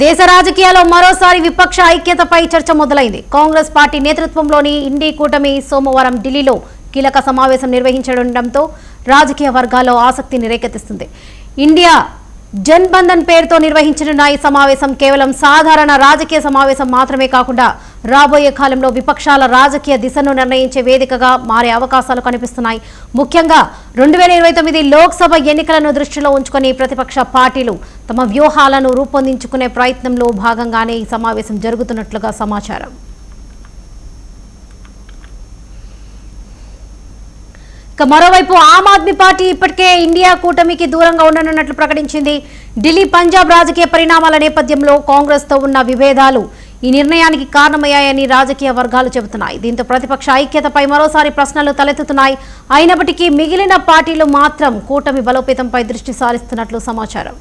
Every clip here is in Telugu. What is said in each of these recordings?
దేశ రాజకీయాల్లో మరోసారి విపక్ష ఐక్యతపై చర్చ మొదలైంది. కాంగ్రెస్ పార్టీ నేతృత్వంలోని ఇండి కూటమి సోమవారం ఢిల్లీలో కీలక సమావేశం నిర్వహించడంతో రాజకీయ వర్గాల్లో ఆసక్తిని రేకెత్తిస్తుంది. ఇండియా జన్బంధన్ పేరుతో నిర్వహించనున్న ఈ సమావేశం కేవలం సాధారణ రాజకీయ సమావేశం మాత్రమే కాకుండా రాబోయే కాలంలో విపక్షాల రాజకీయ దిశను నిర్ణయించే వేదికగా మారే అవకాశాలు కనిపిస్తున్నాయి. ముఖ్యంగా 2029 లోక్సభ ఎన్నికలను దృష్టిలో ఉంచుకొని ప్రతిపక్ష పార్టీలు తమ వ్యూహాలను రూపొందించుకునే ప్రయత్నంలో భాగంగానే ఈ సమావేశం జరుగుతున్నట్లుగా సమాచారం. మరోవైపు ఆమ్ ఆద్మీ పార్టీ ఇప్పటికే ఇండియా కూటమికి దూరంగా ఉండనున్నట్లు ప్రకటించింది. ఢిల్లీ పంజాబ్ రాజకీయ పరిణామాల నేపథ్యంలో కాంగ్రెస్ తో ఉన్న విభేదాలు ఈ నిర్ణయానికి కారణమయ్యాయని రాజకీయ వర్గాలు చెబుతున్నాయి. దీంతో ప్రతిపక్ష ఐక్యతపై మరోసారి ప్రశ్నలు తలెత్తుతున్నాయి. అయినప్పటికీ మిగిలిన పార్టీలు మాత్రం కూటమి బలోపేతంపై దృష్టి సారిస్తున్నట్లు సమాచారం.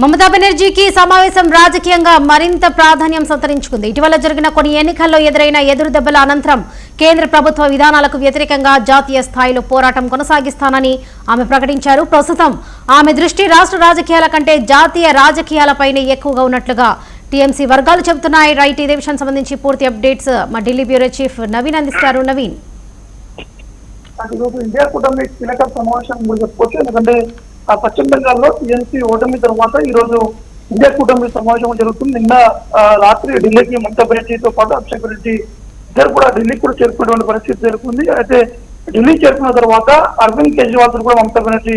మమతా బెనర్జీకి సమావేశం రాజకీయంగా మరింత ప్రాధాన్యం సంతరించుకుంది. ఇటీవల జరిగిన కొన్ని ఎన్నికల్లో ఎదురైన ఎదురుదెబ్బల అనంతరం కేంద్ర ప్రభుత్వ విధానాలకు వ్యతిరేకంగా జాతీయ స్థాయిలో పోరాటం కొనసాగిస్తానని ఆమె ప్రకటించారు. ప్రస్తుతం ఆమె దృష్టి రాష్ట్ర రాజకీయాల కంటే జాతీయ రాజకీయాలపైనే ఎక్కువగా ఉన్నట్లుగా టీఎంసీ వర్గాలు చెబుతున్నాయి. రైట్, ఇదే విషయానికి సంబంధించి పూర్తి అప్డేట్స్ మా ఢిల్లీ బ్యూరో చీఫ్ నవీన్ అందిస్తారు. నవీన్, ఇండియా కూటమి కీలక సమావేశం చెప్పుకోవచ్చు. ఎందుకంటే పశ్చిమ బెంగాల్లో టీఎంసీ ఓటమి తర్వాత ఈ రోజు ఇండియా కూటమి సమావేశం జరుగుతుంది. నిన్న రాత్రి ఢిల్లీకి మమతా బెనర్జీతో పాటు అభిషేక్ బెనర్జీ ఇద్దరు కూడా ఢిల్లీకి కూడా చేరుకునేటువంటి పరిస్థితి జరుగుతుంది. అయితే ఢిల్లీ చేరుకున్న తర్వాత అరవింద్ కేజ్రీవాల్ తో కూడా మమతా బెనర్జీ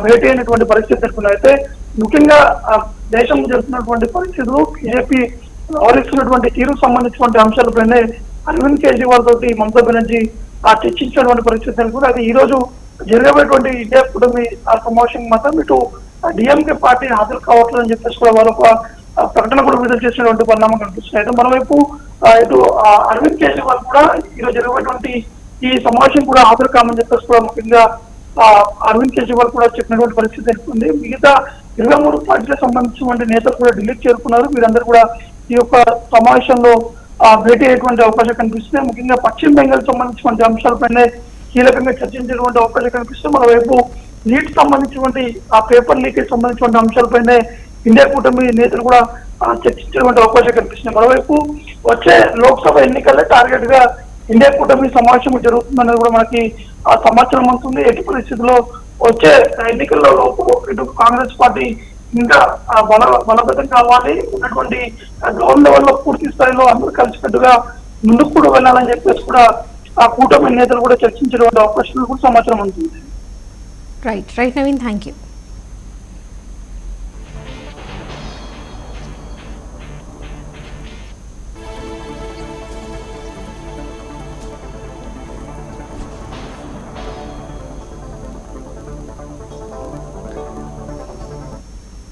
భేటీ అయినటువంటి పరిస్థితి జరుగుతుంది. అయితే ముఖ్యంగా దేశం జరుగుతున్నటువంటి పరిస్థితులు, బీజేపీ వ్యవహరిస్తున్నటువంటి తీరుకు సంబంధించినటువంటి అంశాలపైనే అరవింద్ కేజ్రీవాల్ తోటి మమతా బెనర్జీ చర్చించినటువంటి పరిస్థితి జరుగుతుంది. అయితే ఈ రోజు జరగబోయేటువంటి ఇండియా కూటమి సమావేశం మాత్రం ఇటు డిఎంకే పార్టీ హాజరు కావట్లేదని చెప్పేసి కూడా వారు ఒక ప్రకటన కూడా విడుదల చేసినటువంటి పరిణామం కనిపిస్తుంది. అయితే మరోవైపు ఇటు అరవింద్ కేజ్రీవాల్ కూడా ఈరోజు జరగబోయేటువంటి ఈ సమావేశం కూడా హాజరు కామని చెప్పేసి కూడా ముఖ్యంగా అరవింద్ కేజ్రీవాల్ కూడా చెప్పినటువంటి పరిస్థితి జరుగుతుంది. మిగతా 23 పార్టీలకు సంబంధించినటువంటి నేతలు కూడా ఢిల్లీకి చేరుకున్నారు. వీరందరూ కూడా ఈ యొక్క సమావేశంలో భేటీ అయ్యేటువంటి అవకాశం కనిపిస్తుంది. ముఖ్యంగా పశ్చిమ బెంగాల్ సంబంధించినటువంటి అంశాలపైనే కీలకంగా చర్చించేటువంటి అవకాశం కనిపిస్తుంది. మరోవైపు నీట్ సంబంధించినటువంటి ఆ పేపర్ లీకేజ్ సంబంధించినటువంటి అంశాలపైనే ఇండియా కూటమి నేతలు కూడా చర్చించేటువంటి అవకాశం కనిపిస్తుంది. మరోవైపు వచ్చే లోక్సభ ఎన్నికల్లో టార్గెట్ గా ఇండియా కూటమి సమావేశం జరుగుతుందనేది కూడా మనకి సమాచారం అందుతుంది. ఎట్టి పరిస్థితుల్లో వచ్చే ఎన్నికల్లో లోపు ఇటు కాంగ్రెస్ పార్టీ ఇంకా బలబద్ధం కావాలి, ఉన్నటువంటి గ్రౌండ్ లెవెల్లో పూర్తి స్థాయిలో అందరూ కలిసికట్టుగా ముందుకు కూడా వెళ్ళాలని చెప్పేసి కూడా ఆ కూటమి నేతలు కూడా చర్చించేటువంటి అవకాశాలు కూడా సమాచారం ఉంటుంది. Right Naveen, thank you.